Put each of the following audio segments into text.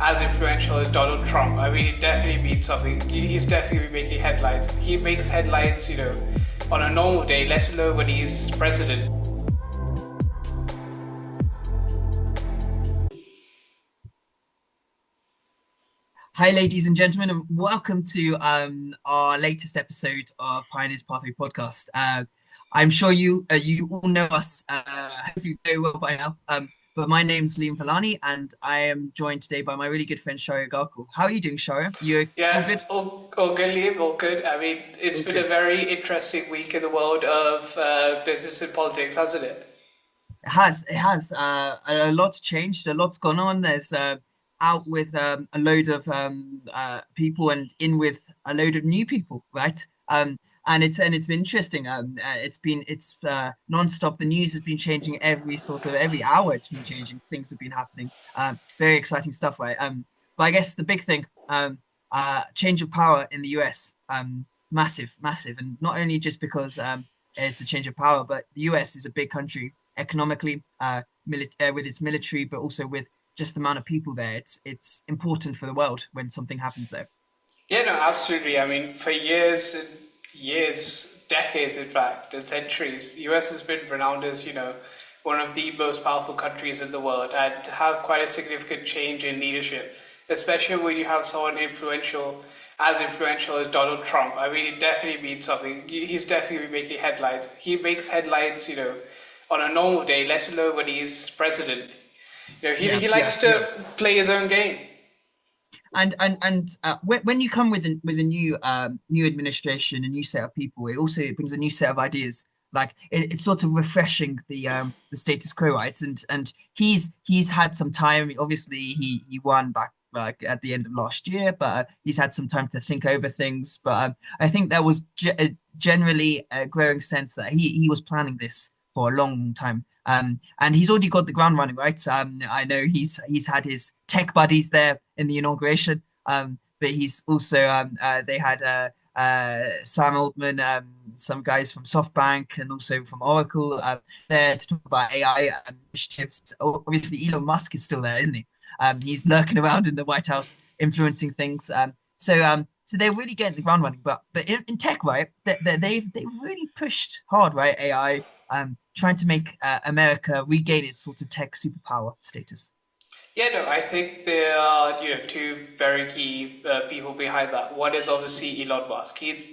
as influential as Donald Trump. I mean, it definitely means something. He's definitely making headlines. He makes headlines, on a normal day, let alone when he's president. Hi, ladies and gentlemen, and welcome to our latest episode of Pioneers Pathway podcast. I'm sure you all know us, hopefully very well by now. But my name's Liam Falani, and I am joined today by my really good friend Sharia Garkul. How are you doing, Sharia? You all Yeah, good? all good, Liam, all good. I mean, it's All been a good. very interesting week in the world of business and politics, hasn't it? It has. A lot's changed. A lot's gone on. There's out with a load of people and in with a load of new people, right? And it's been interesting. It's non-stop. The news has been changing every hour. It's been changing. Things have been happening. Very exciting stuff, right? But I guess the big thing, change of power in the US, massive, massive, and not only just because it's a change of power, but the US is a big country economically, with its military, but also with just the amount of people there. It's important for the world when something happens there. Yeah, no, absolutely. I mean, for years and years, decades, in fact, and centuries, US has been renowned as, one of the most powerful countries in the world, and to have quite a significant change in leadership, especially when you have someone as influential as Donald Trump. I mean, it definitely means something. He's definitely making headlines. He makes headlines, on a normal day, let alone when he's president. Yeah, He yeah, likes yeah. to play his own game. And when you come with a new administration, a new set of people, it brings a new set of ideas. Like it's sort of refreshing the status quo, right? And he's had some time. Obviously, he won back like at the end of last year, but he's had some time to think over things. But I think there was generally a growing sense that he was planning this for a long time. And he's already got the ground running, right? I know he's had his tech buddies there in the inauguration, but he's also they had Sam Altman, some guys from SoftBank, and also from Oracle there to talk about AI initiatives. Obviously, Elon Musk is still there, isn't he? He's lurking around in the White House, influencing things. So they're really getting the ground running. But in tech, right? They've really pushed hard, right? AI, trying to make America regain its sort of tech superpower status. Yeah, no, I think there are two very key people behind that. One is obviously Elon Musk. He's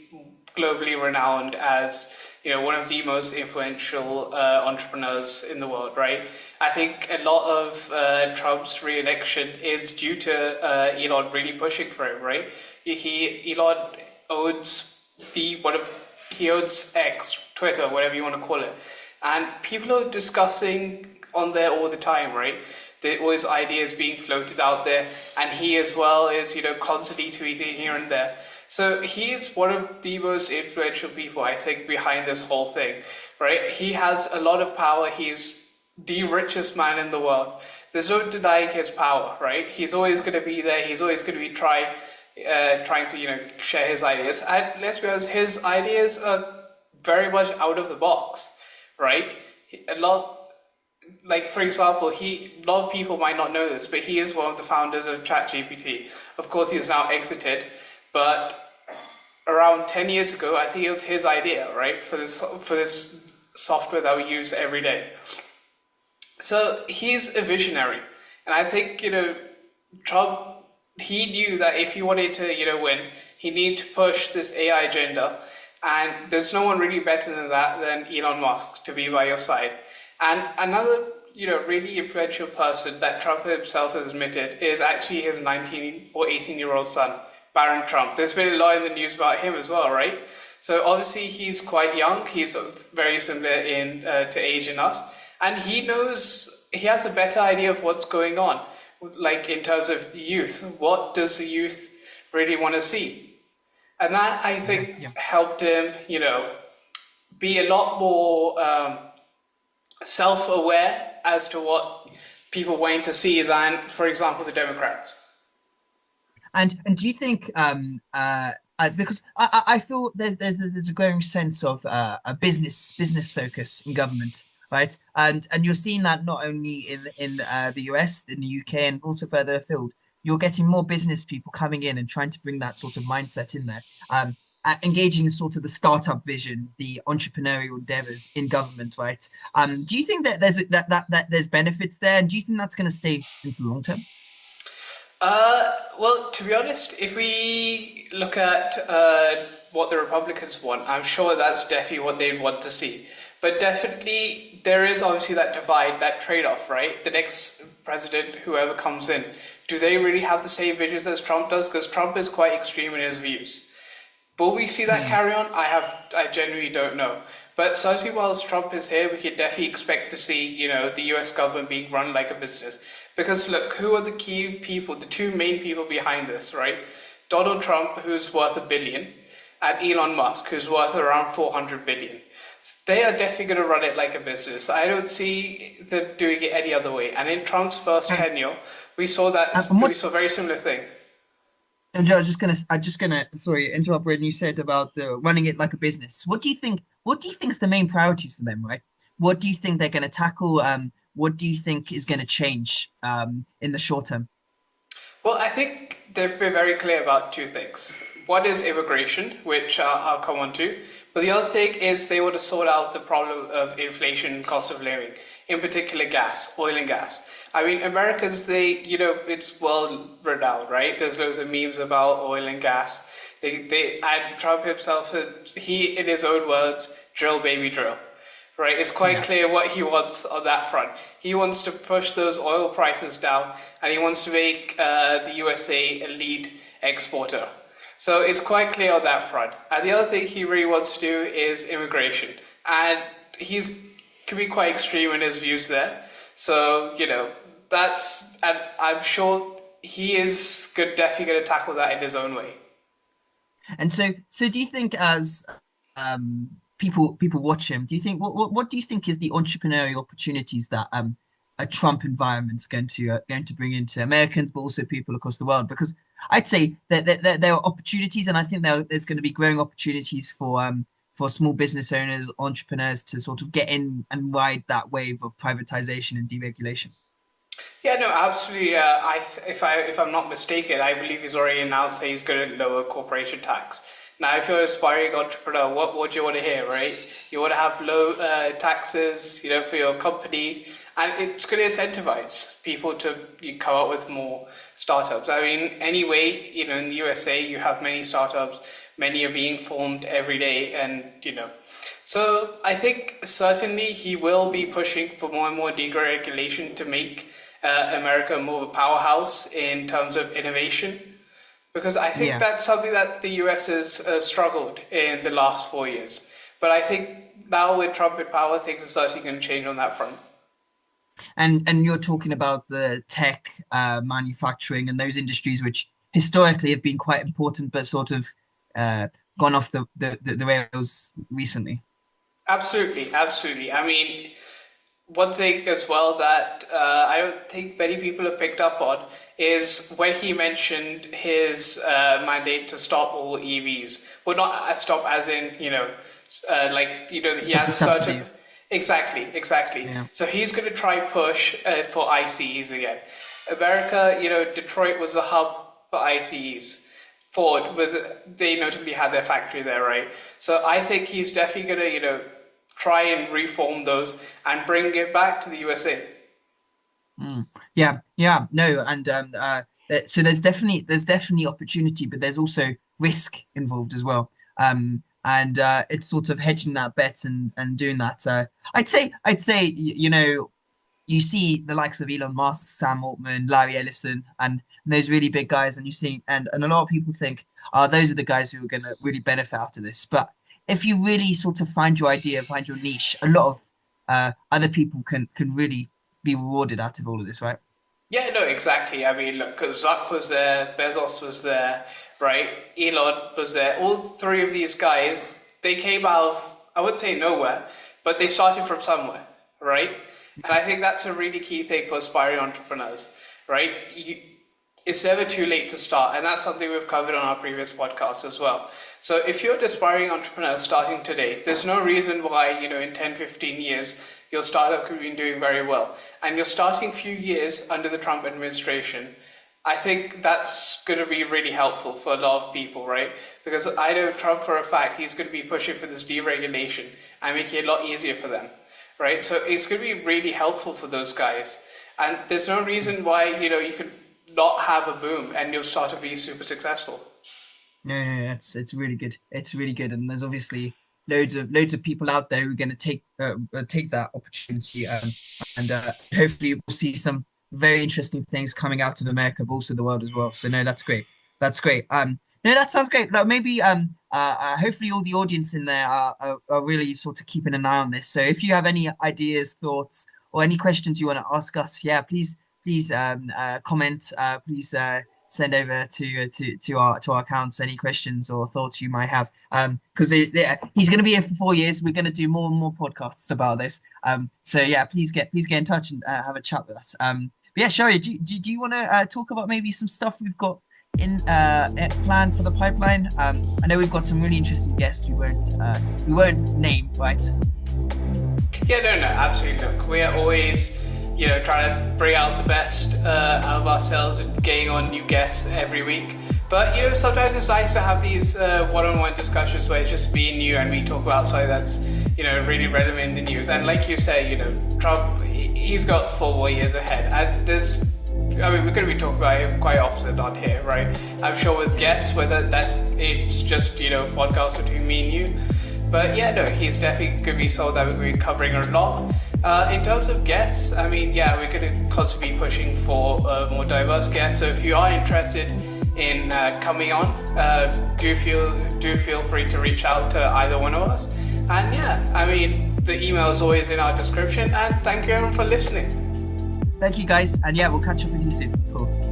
globally renowned as one of the most influential entrepreneurs in the world, right? I think a lot of Trump's re-election is due to Elon really pushing for him, right? Elon owns the one of he owns X, Twitter, whatever you want to call it, and people are discussing on there all the time, right? There always ideas being floated out there, and he as well is constantly tweeting here and there. So he is one of the most influential people, I think, behind this whole thing, right? He has a lot of power. He's the richest man in the world. There's no denying his power, right? He's always going to be there. He's always going to be trying to share his ideas. And let's be honest, his ideas are very much out of the box, right? A lot like for example, a lot of people might not know this, but he is one of the founders of ChatGPT. Of course, he's now exited, but around 10 years ago, I think it was his idea, right, for this software that we use every day. So he's a visionary, and I think Trump. He knew that if he wanted to win, he needed to push this AI agenda, and there's no one really better than that than Elon Musk to be by your side. And another, really influential person that Trump himself has admitted is actually his 19 or 18-year-old son, Barron Trump. There's been a lot in the news about him as well, right? So obviously he's quite young. He's very similar to age in us, and he has a better idea of what's going on, like in terms of the youth. What does the youth really want to see? And that I Yeah, think yeah. helped him, be a lot more self-aware as to what people want to see than, for example, the Democrats. And do you think because I feel there's a growing sense of a business focus in government, right? And you're seeing that not only in the US, in the UK, and also further afield. you're getting more business people coming in and trying to bring that sort of mindset in there. Engaging in sort of the startup vision, the entrepreneurial endeavors in government, right? Do you think that there's benefits there, and do you think that's going to stay into the long term? Well, to be honest, if we look at what the Republicans want, I'm sure that's definitely what they'd want to see. But definitely, there is obviously that divide, that trade-off, right? The next president, whoever comes in, do they really have the same visions as Trump does? Because Trump is quite extreme in his views. Will we see that Hmm. carry on? I genuinely don't know. But certainly whilst Trump is here, we can definitely expect to see, the US government being run like a business. Because look, who are the key people, the two main people behind this, right? Donald Trump, who's worth $1 billion, and Elon Musk, who's worth around 400 billion. They are definitely going to run it like a business. I don't see them doing it any other way. And in Trump's first And, tenure, we saw that and we what saw a very similar thing. And I'm just gonna, sorry, interrupt, Braden. You said about the running it like a business. What do you think? What do you think is the main priorities for them, right? What do you think they're going to tackle? What do you think is going to change in the short term? Well, I think they've been very clear about two things. One is immigration, which I'll come on to. But the other thing is they want to sort out the problem of inflation and cost of living, in particular gas, oil and gas. I mean, Americans, it's well renowned, right? There's loads of memes about oil and gas. And Trump himself, he, in his own words, drill, baby, drill. Right, it's quite Yeah. clear what he wants on that front. He wants to push those oil prices down, and he wants to make the USA a lead exporter. So it's quite clear on that front. And the other thing he really wants to do is immigration, and he's can be quite extreme in his views there. So and I'm sure he is definitely going to tackle that in his own way. And so do you think as people watch him, do you think what do you think is the entrepreneurial opportunities that a Trump environment's going to bring into Americans, but also people across the world? Because I'd say that there are opportunities, and I think there's going to be growing opportunities for small business owners, entrepreneurs to sort of get in and ride that wave of privatization and deregulation. Yeah, no, absolutely. If I'm not mistaken, I believe he's already announced that he's going to lower corporation tax. Now, if you're an aspiring entrepreneur, what do you want to hear, right? You want to have low taxes, for your company, and it's going to incentivize people to come up with more startups. I mean, anyway, in the USA, you have many startups, many are being formed every day, and so I think certainly he will be pushing for more and more deregulation to make America more of a powerhouse in terms of innovation. Because I think Yeah. that's something that the US has struggled in the last 4 years. But I think now with Trump in power, things are certainly going to change on that front. And you're talking about the tech, manufacturing, and those industries which historically have been quite important, but sort of uh, gone off the rails recently. Absolutely, absolutely. I mean, one thing as well that I don't think many people have picked up on is when he mentioned his mandate to stop all EVs. Well, not stop as in, he Stop has the a certain. subsidies. Exactly, exactly. Yeah. So he's going to try push for ICEs again. America, Detroit was a hub for ICEs. Ford was, they notably had their factory there, right? So I think he's definitely going to, try and reform those and bring it back to the USA. Mm. Yeah, yeah, no, and so there's definitely opportunity, but there's also risk involved as well. And it's sort of hedging that bet and doing that. I'd say you see the likes of Elon Musk, Sam Altman, Larry Ellison, and those really big guys, and you see, and a lot of people think, those are the guys who are going to really benefit out of this. But if you really sort of find your idea, find your niche, a lot of other people can really be rewarded out of all of this, right? Yeah, no, exactly. I mean, look, 'cause Zuck was there, Bezos was there, right? Elon was there. All three of these guys, they came out of, I wouldn't say nowhere, but they started from somewhere, right? And I think that's a really key thing for aspiring entrepreneurs, right? It's never too late to start, and that's something we've covered on our previous podcast as well. So if you're an aspiring entrepreneur starting today, there's no reason why, in 10, 15 years, your startup could be doing very well. And you're starting a few years under the Trump administration, I think that's going to be really helpful for a lot of people, right? Because I know Trump for a fact, he's going to be pushing for this deregulation and making it a lot easier for them, right? So it's going to be really helpful for those guys. And there's no reason why, you could not have a boom and you'll start to be super successful. No, it's really good. It's really good, and there's obviously loads of people out there who are going to take that opportunity, and hopefully we'll see some very interesting things coming out of America, but also the world as well. So no, that's great. That's great. No, that sounds great. Like maybe hopefully all the audience in there are really sort of keeping an eye on this. So if you have any ideas, thoughts, or any questions you want to ask us, yeah, please comment. Please send over to our accounts any questions or thoughts you might have. Because he's going to be here for 4 years. We're going to do more and more podcasts about this. So yeah, please get in touch and have a chat with us. But yeah, Sharia, do you want to talk about maybe some stuff we've got in planned for the pipeline? I know we've got some really interesting guests we won't name, right? Yeah, no, absolutely. Look, we are always, trying to bring out the best out of ourselves and getting on new guests every week. But, sometimes it's nice to have these one-on-one discussions where it's just me and you and we talk about something that's, really relevant in the news. And like you say, Trump, he's got 4 more years ahead. And we're going to be talking about him quite often on here, right? I'm sure with guests, whether that it's just, podcast between me and you. But yeah, no, he's definitely going to be someone that we're going to be covering a lot. In terms of guests, we're going to constantly be pushing for more diverse guests. So if you are interested in coming on, do feel free to reach out to either one of us. And yeah, the email is always in our description. And thank you everyone for listening. Thank you guys, and yeah, we'll catch up with you soon. Cool.